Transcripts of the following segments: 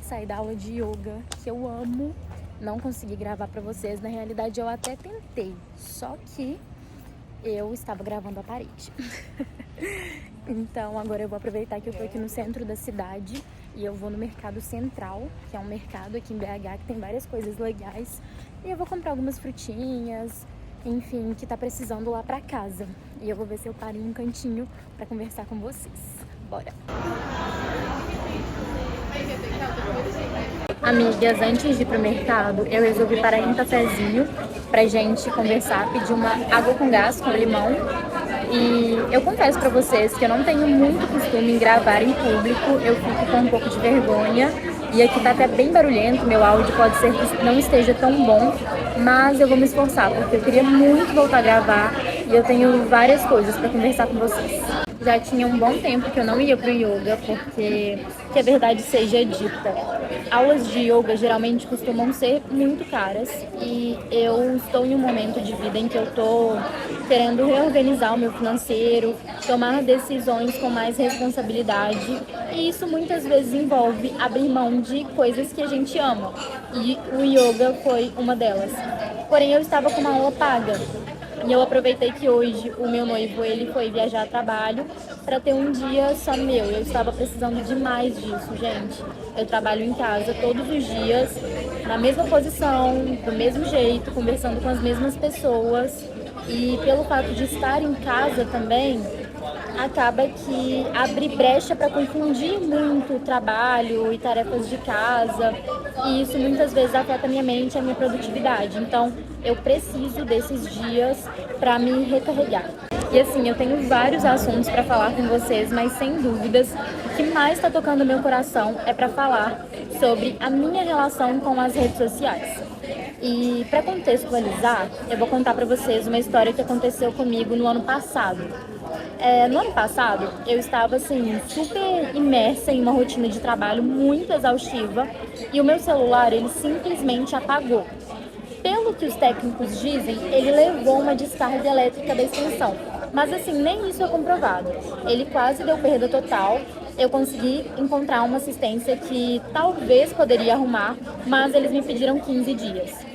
sair da aula de yoga, que eu amo. Não consegui gravar pra vocês. Na realidade, eu até tentei, só que eu estava gravando a parede. Então, agora eu vou aproveitar que eu tô aqui no centro da cidade e eu vou no Mercado Central, que é um mercado aqui em BH que tem várias coisas legais. E eu vou comprar algumas frutinhas, enfim, que tá precisando lá pra casa. E eu vou ver se eu paro em um cantinho pra conversar com vocês. Bora! Amigas, antes de ir pro mercado, eu resolvi parar em um cafezinho pra gente conversar, pedir uma água com gás com limão. E eu confesso pra vocês que eu não tenho muito costume em gravar em público, eu fico com um pouco de vergonha. E aqui tá até bem barulhento, meu áudio pode ser que não esteja tão bom, mas eu vou me esforçar, porque eu queria muito voltar a gravar e eu tenho várias coisas pra conversar com vocês. Já tinha um bom tempo que eu não ia pro yoga, porque, que a verdade seja dita, aulas de yoga geralmente costumam ser muito caras e eu estou em um momento de vida em que eu tô querendo reorganizar o meu financeiro, tomar decisões com mais responsabilidade, e isso muitas vezes envolve abrir mão de coisas que a gente ama, e o yoga foi uma delas. Porém, eu estava com uma aula paga. E eu aproveitei que hoje o meu noivo ele foi viajar a trabalho para ter um dia só meu. Eu estava precisando demais disso, gente. Eu trabalho em casa todos os dias, na mesma posição, do mesmo jeito, conversando com as mesmas pessoas. E pelo fato de estar em casa também, acaba que abre brecha para confundir muito o trabalho e tarefas de casa, e isso muitas vezes afeta a minha mente e a minha produtividade. Então, eu preciso desses dias para me recarregar. E assim, eu tenho vários assuntos para falar com vocês, mas sem dúvidas, o que mais está tocando meu coração é para falar sobre a minha relação com as redes sociais. E para contextualizar, eu vou contar para vocês uma história que aconteceu comigo no ano passado. No ano passado, eu estava assim, super imersa em uma rotina de trabalho muito exaustiva e o meu celular, ele simplesmente apagou. Pelo que os técnicos dizem, ele levou uma descarga elétrica da extensão. Mas assim, nem isso é comprovado. Ele quase deu perda total. Eu consegui encontrar uma assistência que talvez poderia arrumar, mas eles me pediram 15 dias.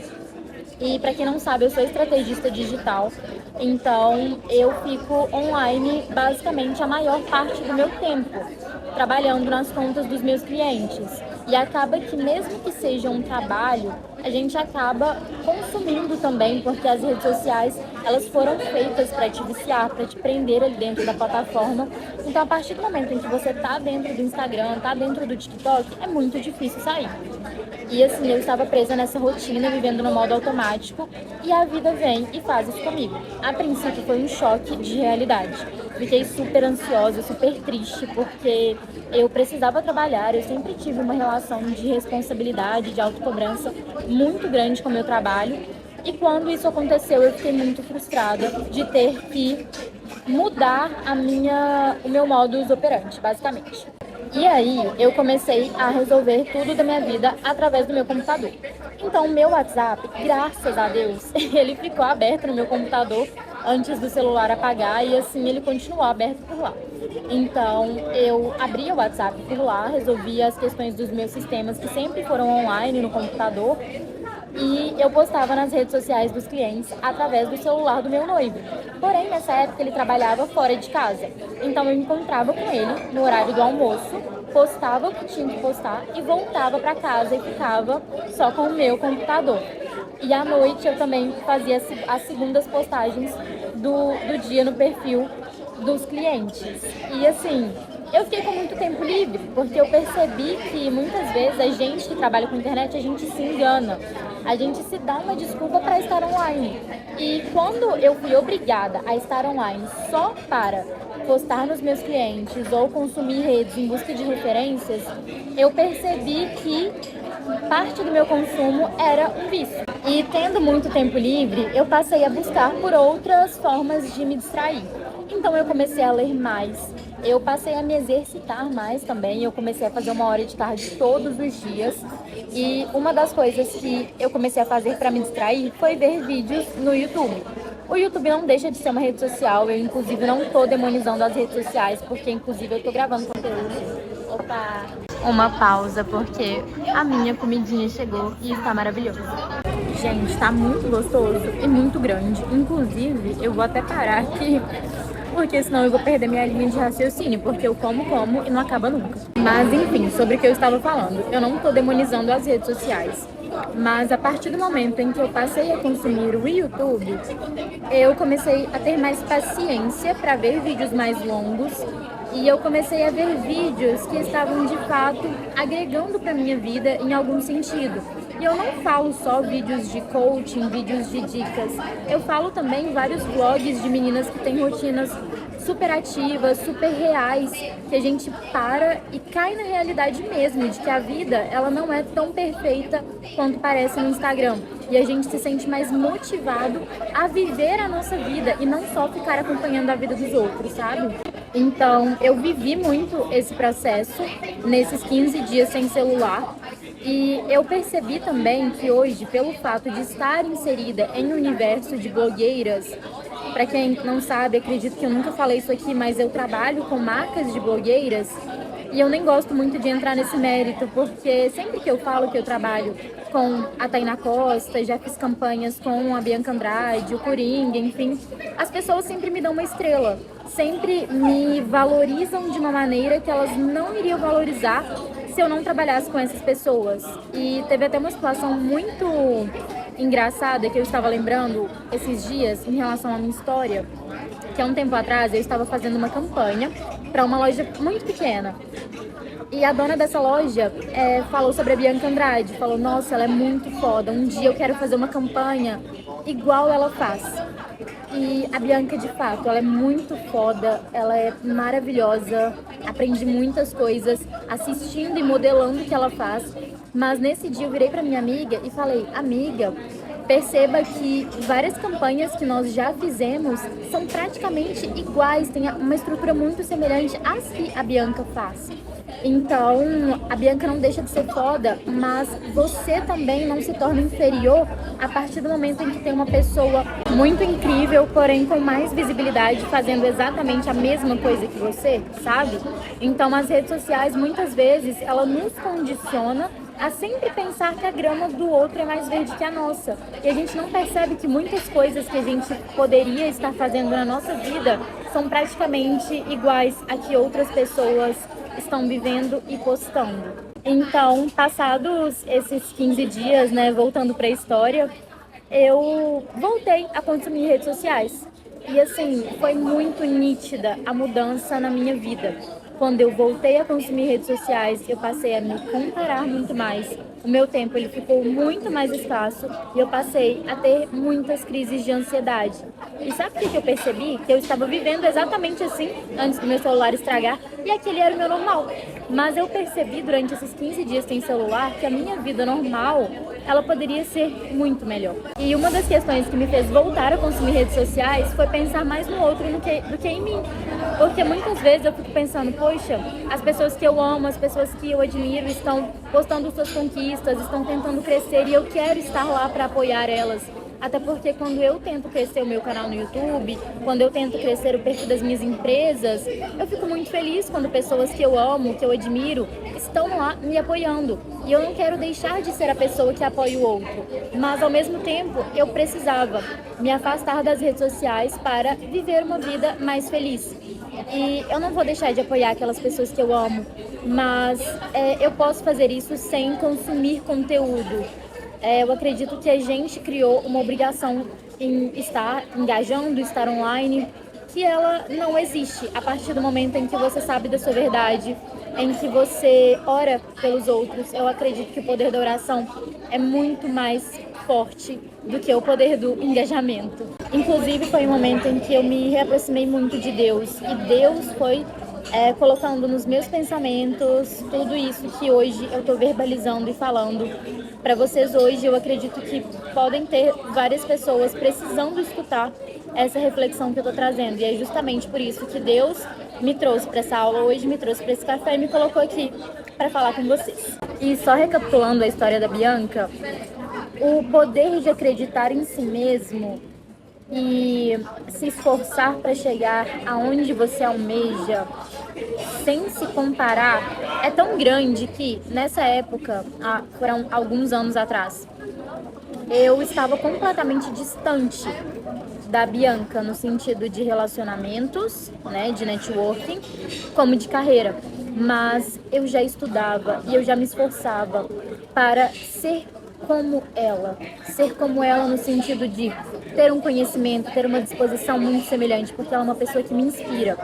E para quem não sabe, eu sou estrategista digital, então eu fico online basicamente a maior parte do meu tempo, trabalhando nas contas dos meus clientes. E acaba que mesmo que seja um trabalho, a gente acaba consumindo também, porque as redes sociais, elas foram feitas para te viciar, para te prender ali dentro da plataforma. Então, a partir do momento em que você tá dentro do Instagram, tá dentro do TikTok, é muito difícil sair. E assim, eu estava presa nessa rotina, vivendo no modo automático, e a vida vem e faz isso comigo. A princípio foi um choque de realidade. Fiquei super ansiosa, super triste, porque eu precisava trabalhar, eu sempre tive uma relação de responsabilidade, de autocobrança muito grande com o meu trabalho. E quando isso aconteceu, eu fiquei muito frustrada de ter que mudar o meu modus operandi, basicamente. E aí, eu comecei a resolver tudo da minha vida através do meu computador. Então, o meu WhatsApp, graças a Deus, ele ficou aberto no meu computador antes do celular apagar e assim ele continuou aberto por lá. Então, eu abri o WhatsApp por lá, resolvia as questões dos meus sistemas que sempre foram online no computador, e eu postava nas redes sociais dos clientes através do celular do meu noivo. Porém, nessa época ele trabalhava fora de casa. Então eu encontrava com ele no horário do almoço, postava o que tinha que postar e voltava para casa e ficava só com o meu computador. E à noite eu também fazia as segundas postagens do dia no perfil dos clientes. E assim, eu fiquei com muito tempo livre, porque eu percebi que muitas vezes a gente que trabalha com internet, a gente se engana. A gente se dá uma desculpa para estar online. E quando eu fui obrigada a estar online só para postar nos meus clientes ou consumir redes em busca de referências, eu percebi que parte do meu consumo era um vício. E tendo muito tempo livre, eu passei a buscar por outras formas de me distrair. Então eu comecei a ler mais, eu passei a me exercitar mais também, eu comecei a fazer 1 hora de cardio todos os dias. E uma das coisas que eu comecei a fazer para me distrair foi ver vídeos no YouTube. O YouTube não deixa de ser uma rede social, eu inclusive não tô demonizando as redes sociais, porque inclusive eu tô gravando conteúdo. Opa! uma pausa porque a minha comidinha chegou e está maravilhosa. Gente, tá muito gostoso e muito grande. Inclusive, eu vou até parar aqui, porque senão eu vou perder minha linha de raciocínio, porque eu como e não acaba nunca. Mas enfim, sobre o que eu estava falando, eu não tô demonizando as redes sociais. Mas a partir do momento em que eu passei a consumir o YouTube, eu comecei a ter mais paciência para ver vídeos mais longos e eu comecei a ver vídeos que estavam de fato agregando para minha vida em algum sentido. E eu não falo só vídeos de coaching, vídeos de dicas. Eu falo também vários vlogs de meninas que têm rotinas super ativas, super reais, que a gente para e cai na realidade mesmo, de que a vida, ela não é tão perfeita quanto parece no Instagram. E a gente se sente mais motivado a viver a nossa vida e não só ficar acompanhando a vida dos outros, sabe? Então, eu vivi muito esse processo nesses 15 dias sem celular. E eu percebi também que hoje, pelo fato de estar inserida em um universo de blogueiras, para quem não sabe, acredito que eu nunca falei isso aqui, mas eu trabalho com marcas de blogueiras e eu nem gosto muito de entrar nesse mérito, porque sempre que eu falo que eu trabalho com a Tainá Costa, já fiz campanhas com a Bianca Andrade, o Coringa, enfim, as pessoas sempre me dão uma estrela, sempre me valorizam de uma maneira que elas não iriam valorizar se eu não trabalhasse com essas pessoas. E teve até uma situação muito engraçada que eu estava lembrando esses dias em relação à minha história, que há um tempo atrás eu estava fazendo uma campanha para uma loja muito pequena. E a dona dessa loja falou sobre a Bianca Andrade, falou, nossa, ela é muito foda, um dia eu quero fazer uma campanha igual ela faz. E a Bianca, de fato, ela é muito foda, ela é maravilhosa, aprendi muitas coisas assistindo e modelando o que ela faz. Mas nesse dia eu virei pra minha amiga e falei, amiga, perceba que várias campanhas que nós já fizemos são praticamente iguais, tem uma estrutura muito semelhante às que a Bianca faz. Então, a Bianca não deixa de ser foda, mas você também não se torna inferior a partir do momento em que tem uma pessoa muito incrível, porém com mais visibilidade, fazendo exatamente a mesma coisa que você, sabe? Então, as redes sociais, muitas vezes, ela nos condiciona a sempre pensar que a grama do outro é mais verde que a nossa. E a gente não percebe que muitas coisas que a gente poderia estar fazendo na nossa vida são praticamente iguais a que outras pessoas estão vivendo e postando. Então, passados esses 15 dias, né, voltando para a história, eu voltei a consumir redes sociais. E assim, foi muito nítida a mudança na minha vida. Quando eu voltei a consumir redes sociais, eu passei a me comparar muito mais. O meu tempo ele ficou muito mais escasso e eu passei a ter muitas crises de ansiedade. E sabe o que eu percebi? Que eu estava vivendo exatamente assim antes do meu celular estragar e aquele era o meu normal. Mas eu percebi durante esses 15 dias sem celular que a minha vida normal, ela poderia ser muito melhor. E uma das questões que me fez voltar a consumir redes sociais foi pensar mais no outro do que em mim. Porque muitas vezes eu fico pensando, poxa, as pessoas que eu amo, as pessoas que eu admiro estão postando suas conquistas, estão tentando crescer e eu quero estar lá para apoiar elas. Até porque quando eu tento crescer o meu canal no YouTube, quando eu tento crescer o perfil das minhas empresas, eu fico muito feliz quando pessoas que eu amo, que eu admiro, estão lá me apoiando. E eu não quero deixar de ser a pessoa que apoia o outro. Mas ao mesmo tempo, eu precisava me afastar das redes sociais para viver uma vida mais feliz. E eu não vou deixar de apoiar aquelas pessoas que eu amo, mas eu posso fazer isso sem consumir conteúdo. Eu acredito que a gente criou uma obrigação em estar engajando, estar online, que ela não existe a partir do momento em que você sabe da sua verdade, em que você ora pelos outros. Eu acredito que o poder da oração é muito mais forte do que o poder do engajamento. Inclusive, foi um momento em que eu me reaproximei muito de Deus, e Deus foi colocando nos meus pensamentos tudo isso que hoje eu estou verbalizando e falando para vocês hoje. Eu acredito que podem ter várias pessoas precisando escutar essa reflexão que eu estou trazendo, e é justamente por isso que Deus me trouxe para essa aula hoje, me trouxe para esse café e me colocou aqui para falar com vocês. E só recapitulando a história da Bianca, o poder de acreditar em si mesmo e se esforçar para chegar aonde você almeja, sem se comparar, é tão grande que nessa época, foram alguns anos atrás, eu estava completamente distante da Bianca no sentido de relacionamentos, né, de networking, como de carreira. Mas eu já estudava e eu já me esforçava para ser como ela no sentido de ter um conhecimento, ter uma disposição muito semelhante, porque ela é uma pessoa que me inspira.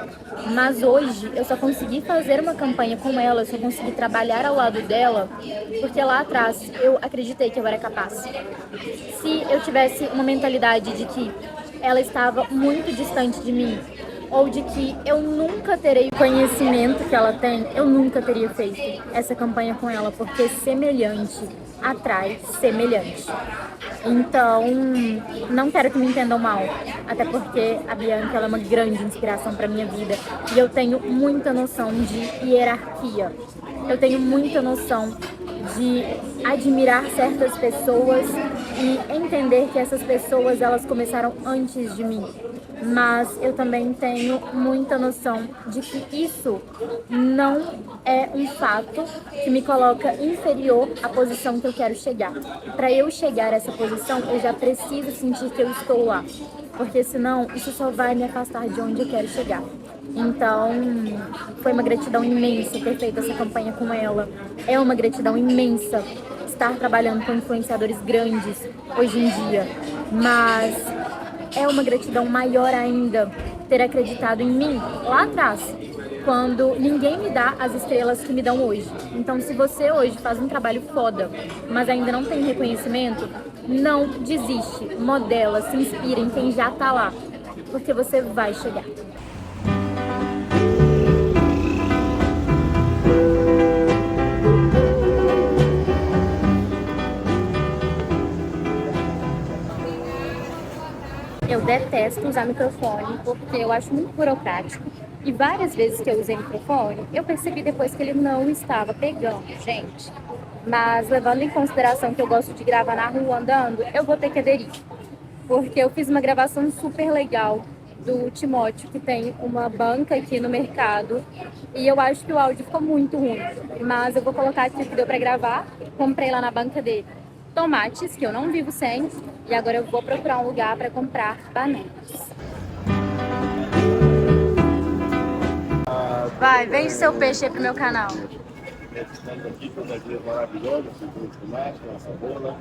Mas hoje eu só consegui fazer uma campanha com ela, eu só consegui trabalhar ao lado dela, porque lá atrás eu acreditei que eu era capaz. Se eu tivesse uma mentalidade de que ela estava muito distante de mim, ou de que eu nunca terei o conhecimento que ela tem, eu nunca teria feito essa campanha com ela, porque semelhante atrai semelhante. Então, não quero que me entendam mal, até porque a Bianca ela é uma grande inspiração para minha vida e eu tenho muita noção de hierarquia. Eu tenho muita noção de admirar certas pessoas e entender que essas pessoas elas começaram antes de mim. Mas eu também tenho muita noção de que isso não é um fato que me coloca inferior à posição que eu quero chegar. Para eu chegar a essa posição, eu já preciso sentir que eu estou lá, porque senão isso só vai me afastar de onde eu quero chegar. Então, foi uma gratidão imensa ter feito essa campanha com ela. É uma gratidão imensa estar trabalhando com influenciadores grandes hoje em dia. Mas é uma gratidão maior ainda ter acreditado em mim lá atrás, quando ninguém me dá as estrelas que me dão hoje. Então, se você hoje faz um trabalho foda, mas ainda não tem reconhecimento, não desiste, modela, se inspira em quem já tá lá, porque você vai chegar. Eu detesto usar microfone porque eu acho muito burocrático. E várias vezes que eu usei microfone, eu percebi depois que ele não estava pegando, gente. Mas levando em consideração que eu gosto de gravar na rua andando, eu vou ter que aderir. Porque eu fiz uma gravação super legal do Timóteo, que tem uma banca aqui no mercado. E eu acho que o áudio ficou muito ruim. Mas eu vou colocar aqui o que deu pra gravar. Comprei lá na banca dele tomates, que eu não vivo sem. E agora eu vou procurar um lugar para comprar bananas. Vai, vende seu peixe aí pro meu canal. Estamos aqui com uma dia maravilhosa, com tomate, com cebola.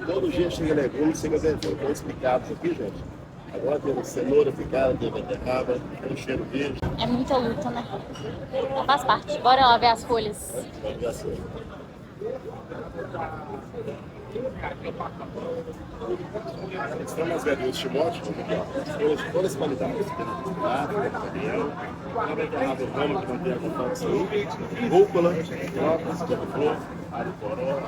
Todo dia chega legumes, chega verdura. Todos picados aqui, gente. Agora tem cenoura picada, tem beterraba, tem cheiro verde. É muita luta, né? Mas faz parte. Bora lá ver as folhas. Pode ver assim. Estão as verduras de Timóteo, aqui, ó. Folhas de todas as qualidades. Camarão, uma beterraba urbana que mantém a contação, rúcula, brócolis, couve-flor, alho poró,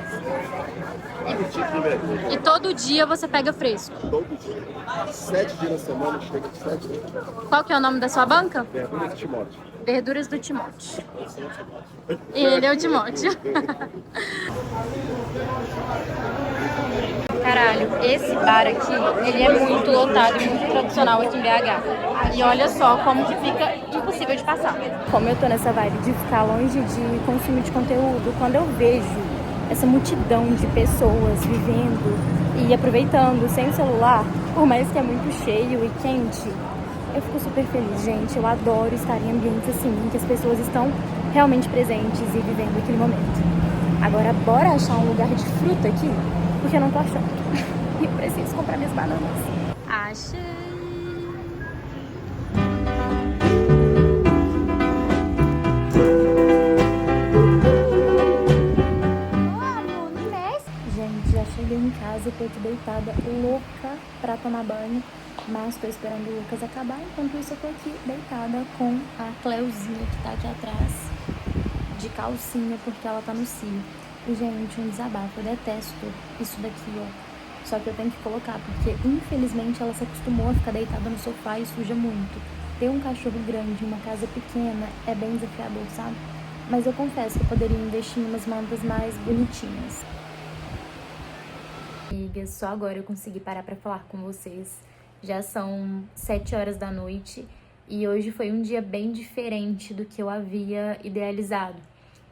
vários tipos de verdura. E todo dia você pega fresco. Todo dia. 7 dias na semana, chega de 7 dias. Qual que é o nome da sua banca? Verduras de Timóteo. Verduras do Timóteo. E ele é o Timóteo. Caralho, esse bar aqui, ele é muito lotado e muito tradicional aqui em BH. E olha só como que fica impossível de passar. Como eu tô nessa vibe de ficar longe de consumo de conteúdo, quando eu vejo essa multidão de pessoas vivendo e aproveitando sem o celular, por mais que é muito cheio e quente, eu fico super feliz, gente. Eu adoro estar em ambientes assim, em que as pessoas estão realmente presentes e vivendo aquele momento. Agora, bora achar um lugar de fruta aqui? Porque eu não tô achando. E eu preciso comprar minhas bananas. Achei! Gente, já cheguei em casa e tô aqui deitada, louca pra tomar banho. Mas tô esperando o Lucas acabar. Enquanto isso, eu tô aqui deitada com a Cleuzinha, que tá aqui atrás, de calcinha, porque ela tá no cio. E, gente, um desabafo. Eu detesto isso daqui, ó. Só que eu tenho que colocar, porque, infelizmente, ela se acostumou a ficar deitada no sofá e suja muito. Ter um cachorro grande em uma casa pequena é bem desafiador, sabe? Mas eu confesso que eu poderia investir em umas mantas mais bonitinhas. Amigas, só agora eu consegui parar pra falar com vocês. Já são 7 horas da noite e hoje foi um dia bem diferente do que eu havia idealizado.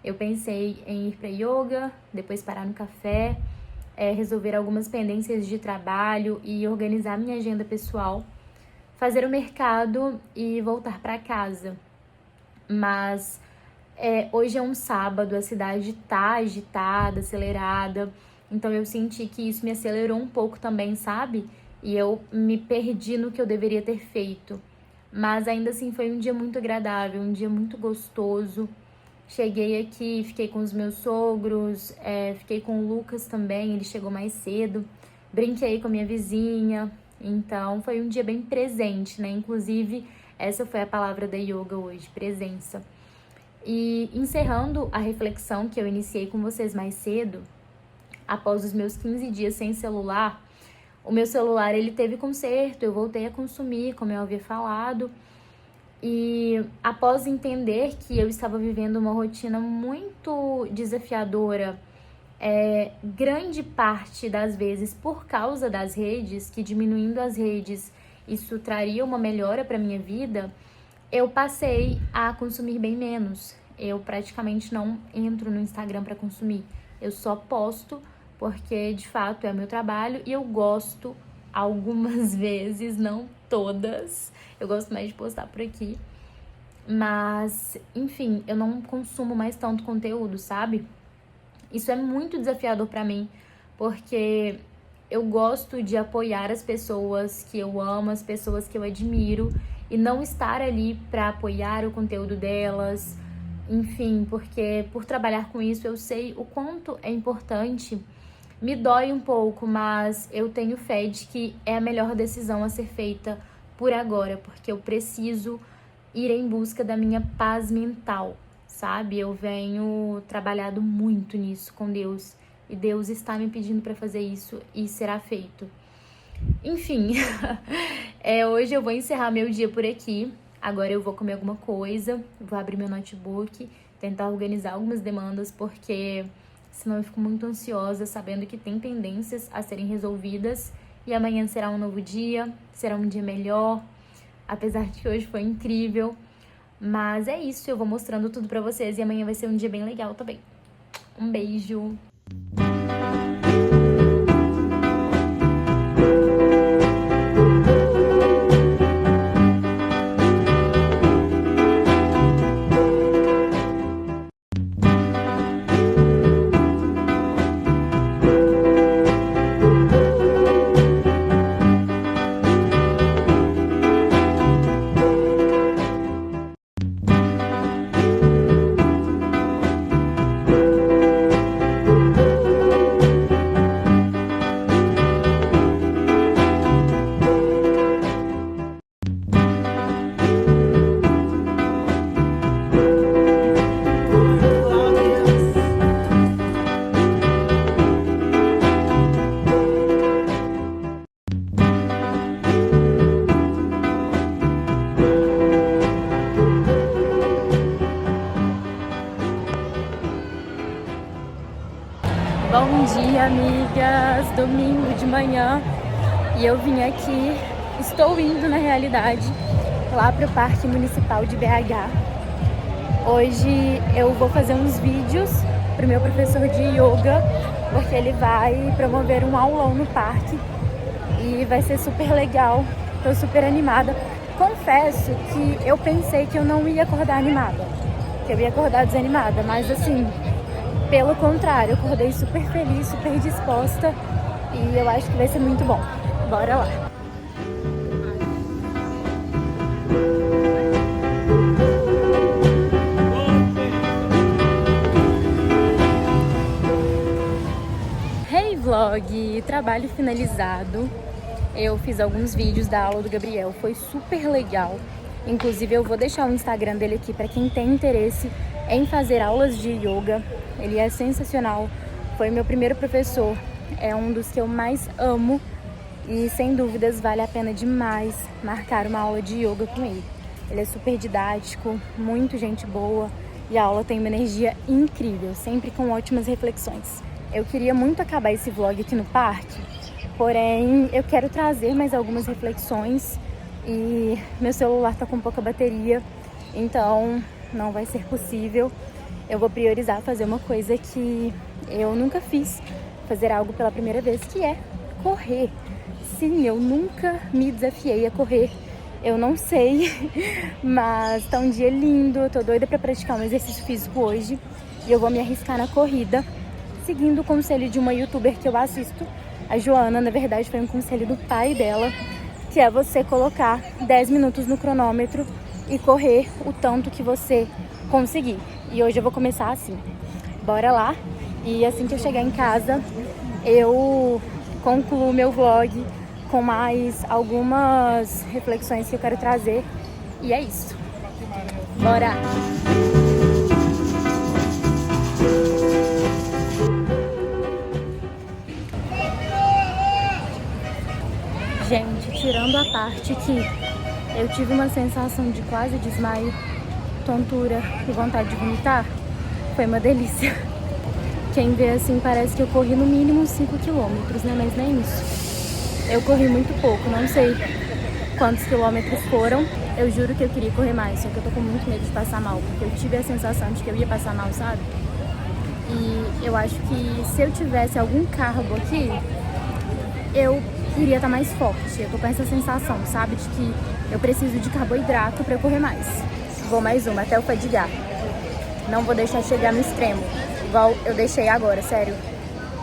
Eu pensei em ir para yoga, depois parar no café, resolver algumas pendências de trabalho e organizar minha agenda pessoal, fazer o mercado e voltar para casa. Mas hoje é um sábado, a cidade tá agitada, acelerada, então eu senti que isso me acelerou um pouco também, sabe? E eu me perdi no que eu deveria ter feito. Mas ainda assim foi um dia muito agradável, um dia muito gostoso. Cheguei aqui, fiquei com os meus sogros, fiquei com o Lucas também, ele chegou mais cedo. Brinquei com a minha vizinha, então foi um dia bem presente, né? Inclusive, essa foi a palavra da yoga hoje, presença. E encerrando a reflexão que eu iniciei com vocês mais cedo, após os meus 15 dias sem celular, o meu celular ele teve conserto, eu voltei a consumir, como eu havia falado. E após entender que eu estava vivendo uma rotina muito desafiadora, grande parte das vezes por causa das redes, que diminuindo as redes isso traria uma melhora para minha vida, eu passei a consumir bem menos. Eu praticamente não entro no Instagram para consumir. Eu só posto porque, de fato, é meu trabalho e eu gosto algumas vezes, não todas. Eu gosto mais de postar por aqui. Mas, enfim, eu não consumo mais tanto conteúdo, sabe? Isso é muito desafiador para mim, porque eu gosto de apoiar as pessoas que eu amo, as pessoas que eu admiro, e não estar ali para apoiar o conteúdo delas, enfim, porque por trabalhar com isso eu sei o quanto é importante. Me dói um pouco, mas eu tenho fé de que é a melhor decisão a ser feita por agora, porque eu preciso ir em busca da minha paz mental, sabe? Eu venho trabalhado muito nisso com Deus e Deus está me pedindo para fazer isso e será feito. Enfim, hoje eu vou encerrar meu dia por aqui. Agora eu vou comer alguma coisa, vou abrir meu notebook, tentar organizar algumas demandas, porque senão eu fico muito ansiosa sabendo que tem pendências a serem resolvidas e amanhã será um novo dia, será um dia melhor, apesar de que hoje foi incrível. Mas é isso, eu vou mostrando tudo pra vocês e amanhã vai ser um dia bem legal também. Um beijo! Bom dia, amigas! Domingo de manhã e eu vim aqui, estou indo na realidade lá para o Parque Municipal de BH. Hoje eu vou fazer uns vídeos para o meu professor de yoga, porque ele vai promover um aulão no parque e vai ser super legal, estou super animada. Confesso que eu pensei que eu não ia acordar animada, que eu ia acordar desanimada, mas assim, pelo contrário, eu acordei super feliz, super disposta e eu acho que vai ser muito bom. Bora lá! Hey vlog! Trabalho finalizado. Eu fiz alguns vídeos da aula do Gabriel, foi super legal. Inclusive eu vou deixar o Instagram dele aqui para quem tem interesse em fazer aulas de yoga. Ele é sensacional, foi meu primeiro professor, é um dos que eu mais amo e sem dúvidas vale a pena demais marcar uma aula de yoga com ele. Ele é super didático, muito gente boa e a aula tem uma energia incrível, sempre com ótimas reflexões. Eu queria muito acabar esse vlog aqui no parque, Porém, eu quero trazer mais algumas reflexões e meu celular tá com pouca bateria, então não vai ser possível. Eu vou priorizar fazer uma coisa que eu nunca fiz, fazer algo pela primeira vez, que é correr. Sim, eu nunca me desafiei a correr. Eu não sei, mas tá um dia lindo, eu tô doida pra praticar um exercício físico hoje e eu vou me arriscar na corrida, seguindo o conselho de uma youtuber que eu assisto, a Joana. Na verdade foi um conselho do pai dela, que é você colocar 10 minutos no cronômetro e correr o tanto que você conseguir. E hoje eu vou começar assim. Bora lá. E assim que eu chegar em casa, eu concluo meu vlog com mais algumas reflexões que eu quero trazer. E é isso. Bora! Gente, tirando a parte que eu tive uma sensação de quase desmaio, tontura e vontade de vomitar, foi uma delícia. Quem vê assim parece que eu corri no mínimo 5 quilômetros, né? Mas nem isso. Eu corri muito pouco, não sei quantos quilômetros foram. Eu juro que eu queria correr mais, só que eu tô com muito medo de passar mal, porque eu tive a sensação de que eu ia passar mal, sabe? E eu acho que se eu tivesse algum carbo aqui, eu iria estar mais forte. Eu tô com essa sensação, sabe? De que eu preciso de carboidrato pra eu correr mais. Vou mais uma, até eu fadigar. Não vou deixar chegar no extremo, igual eu deixei agora, sério.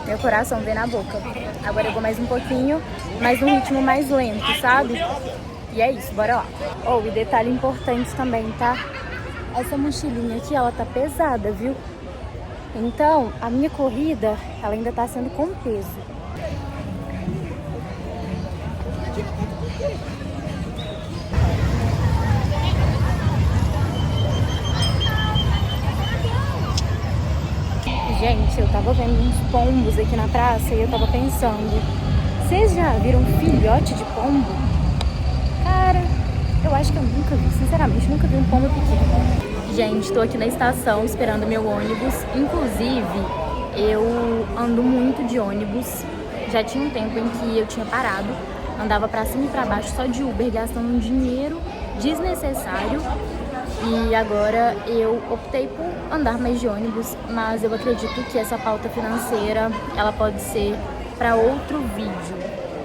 Meu coração vem na boca. Agora eu vou mais um pouquinho, mas num ritmo mais lento, sabe? E é isso, bora lá. Oh, e detalhe importante também, tá? Essa mochilinha aqui, ela tá pesada, viu? Então, a minha corrida, ela ainda tá sendo com peso. Gente, eu tava vendo uns pombos aqui na praça e eu tava pensando, vocês já viram um filhote de pombo? Cara, eu acho que eu nunca vi, sinceramente, nunca vi um pombo pequeno. Gente, tô aqui na estação esperando meu ônibus. Inclusive, eu ando muito de ônibus. Já tinha um tempo em que eu tinha parado, andava pra cima e pra baixo só de Uber, gastando um dinheiro desnecessário. E agora eu optei por andar mais de ônibus, mas eu acredito que essa pauta financeira, ela pode ser para outro vídeo,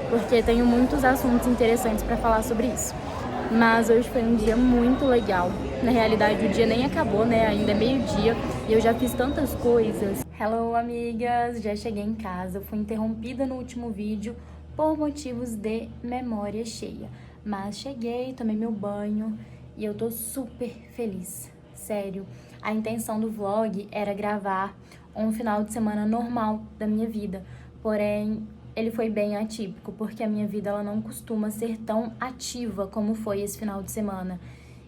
porque tenho muitos assuntos interessantes para falar sobre isso. Mas hoje foi um dia muito legal. Na realidade, o dia nem acabou, né? Ainda é meio-dia e eu já fiz tantas coisas. Hello, amigas! Já cheguei em casa. Eu fui interrompida no último vídeo por motivos de memória cheia. Mas cheguei, tomei meu banho e eu tô super feliz. Sério, a intenção do vlog era gravar um final de semana normal da minha vida. Porém, ele foi bem atípico, porque a minha vida ela não costuma ser tão ativa como foi esse final de semana.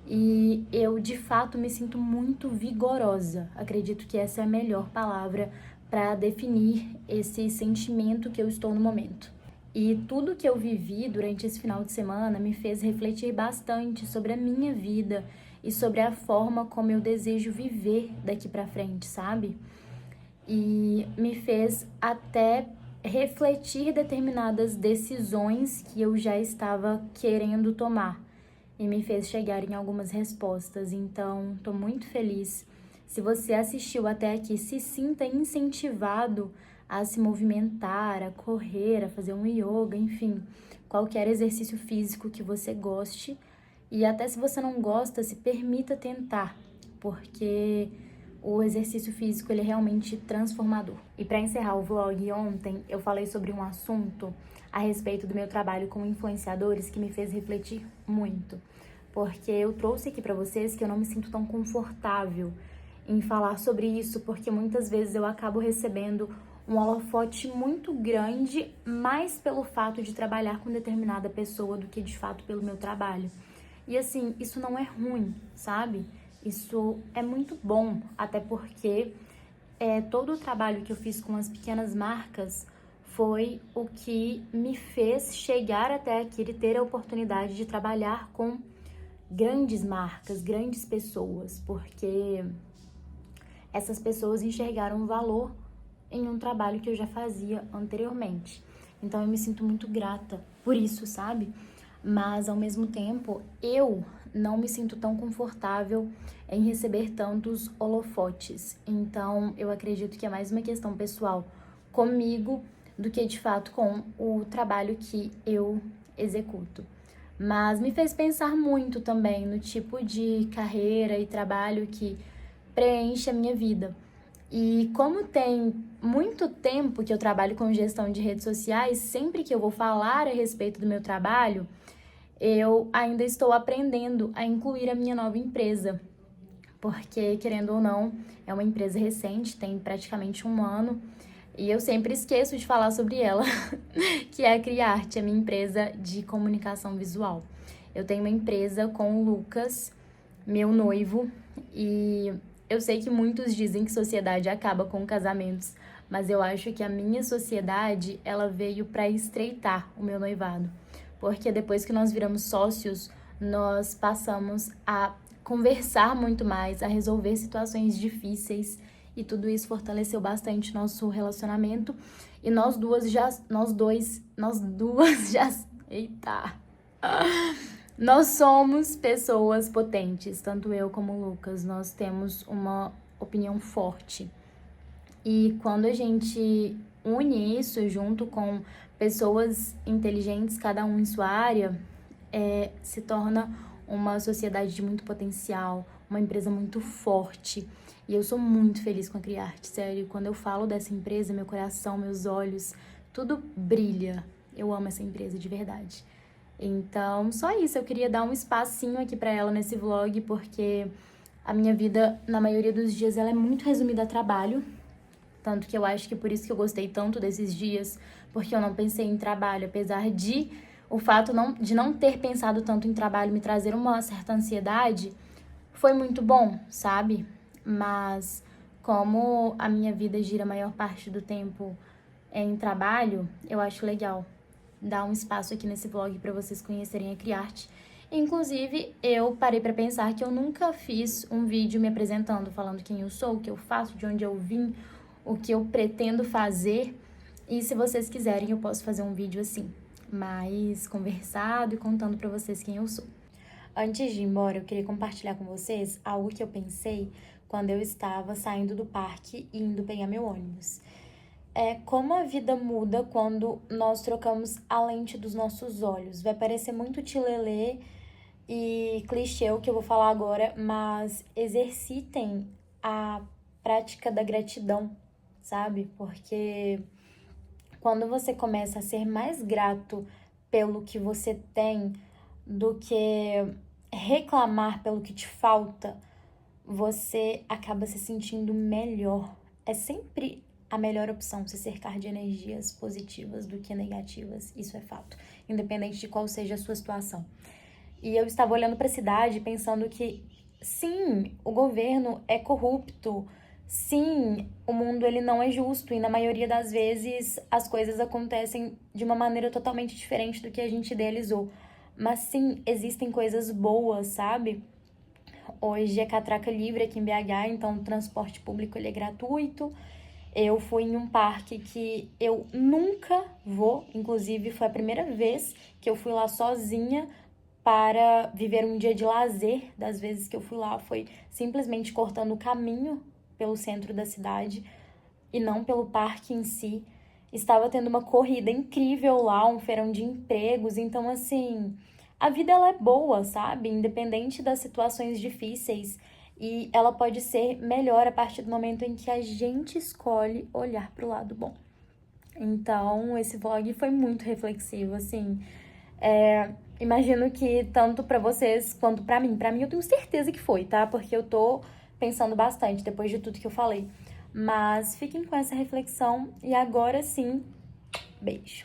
E eu, de fato, me sinto muito vigorosa. Acredito que essa é a melhor palavra para definir esse sentimento que eu estou no momento. E tudo que eu vivi durante esse final de semana me fez refletir bastante sobre a minha vida e sobre a forma como eu desejo viver daqui para frente, sabe? E me fez até refletir determinadas decisões que eu já estava querendo tomar e me fez chegar em algumas respostas. Então, tô muito feliz. Se você assistiu até aqui, se sinta incentivado a se movimentar, a correr, a fazer um yoga, enfim, qualquer exercício físico que você goste. E até se você não gosta, se permita tentar, porque o exercício físico ele é realmente transformador. E para encerrar o vlog, ontem eu falei sobre um assunto a respeito do meu trabalho com influenciadores que me fez refletir muito, porque eu trouxe aqui para vocês que eu não me sinto tão confortável em falar sobre isso, porque muitas vezes eu acabo recebendo um holofote muito grande, mais pelo fato de trabalhar com determinada pessoa do que de fato pelo meu trabalho. E assim, isso não é ruim, sabe? Isso é muito bom, até porque todo o trabalho que eu fiz com as pequenas marcas foi o que me fez chegar até aqui e ter a oportunidade de trabalhar com grandes marcas, grandes pessoas, porque essas pessoas enxergaram valor em um trabalho que eu já fazia anteriormente. Então eu me sinto muito grata por isso, sabe? Mas ao mesmo tempo, eu não me sinto tão confortável em receber tantos holofotes. Então eu acredito que é mais uma questão pessoal comigo do que de fato com o trabalho que eu executo. Mas me fez pensar muito também no tipo de carreira e trabalho que preenche a minha vida. E como tem muito tempo que eu trabalho com gestão de redes sociais, sempre que eu vou falar a respeito do meu trabalho, eu ainda estou aprendendo a incluir a minha nova empresa. Porque, querendo ou não, é uma empresa recente, tem praticamente 1 ano, e eu sempre esqueço de falar sobre ela, que é a Criarte, a minha empresa de comunicação visual. Eu tenho uma empresa com o Lucas, meu noivo, e eu sei que muitos dizem que sociedade acaba com casamentos, mas eu acho que a minha sociedade, ela veio para estreitar o meu noivado. Porque depois que nós viramos sócios, nós passamos a conversar muito mais, a resolver situações difíceis, e tudo isso fortaleceu bastante nosso relacionamento. E nós duas já, eita! Nós somos pessoas potentes, tanto eu como o Lucas, nós temos uma opinião forte. E quando a gente une isso junto com pessoas inteligentes, cada um em sua área, se torna uma sociedade de muito potencial, uma empresa muito forte. E eu sou muito feliz com a Criarte, sério. Quando eu falo dessa empresa, meu coração, meus olhos, tudo brilha. Eu amo essa empresa de verdade. Então, só isso. Eu queria dar um espacinho aqui pra ela nesse vlog, porque a minha vida, na maioria dos dias, ela é muito resumida a trabalho. Tanto que eu acho que por isso que eu gostei tanto desses dias, porque eu não pensei em trabalho, apesar de o fato de não ter pensado tanto em trabalho me trazer uma certa ansiedade, foi muito bom, sabe? Mas como a minha vida gira a maior parte do tempo em trabalho, eu acho legal dar um espaço aqui nesse vlog para vocês conhecerem a Criarte. Inclusive, eu parei para pensar que eu nunca fiz um vídeo me apresentando, falando quem eu sou, o que eu faço, de onde eu vim, o que eu pretendo fazer. E se vocês quiserem, eu posso fazer um vídeo assim, mais conversado e contando para vocês quem eu sou. Antes de ir embora, eu queria compartilhar com vocês algo que eu pensei quando eu estava saindo do parque e indo pegar meu ônibus. Como a vida muda quando nós trocamos a lente dos nossos olhos. Vai parecer muito tilelê e clichê o que eu vou falar agora, mas exercitem a prática da gratidão, sabe? Porque quando você começa a ser mais grato pelo que você tem do que reclamar pelo que te falta, você acaba se sentindo melhor. É sempre a melhor opção se cercar de energias positivas do que negativas, isso é fato, independente de qual seja a sua situação. E eu estava olhando para a cidade pensando que, sim, o governo é corrupto, sim, o mundo ele não é justo e na maioria das vezes as coisas acontecem de uma maneira totalmente diferente do que a gente idealizou. Mas sim, existem coisas boas, sabe? Hoje é catraca livre aqui em BH, então o transporte público ele é gratuito. Eu fui em um parque que eu nunca vou, inclusive foi a primeira vez que eu fui lá sozinha para viver um dia de lazer. Das vezes que eu fui lá foi simplesmente cortando o caminho pelo centro da cidade e não pelo parque em si. Estava tendo uma corrida incrível lá, um feirão de empregos, então assim, a vida ela é boa, sabe? Independente das situações difíceis. E ela pode ser melhor a partir do momento em que a gente escolhe olhar pro lado bom. Então, esse vlog foi muito reflexivo, assim. Imagino que tanto pra vocês quanto pra mim. Pra mim, eu tenho certeza que foi, tá? Porque eu tô pensando bastante depois de tudo que eu falei. Mas fiquem com essa reflexão e agora sim, beijo.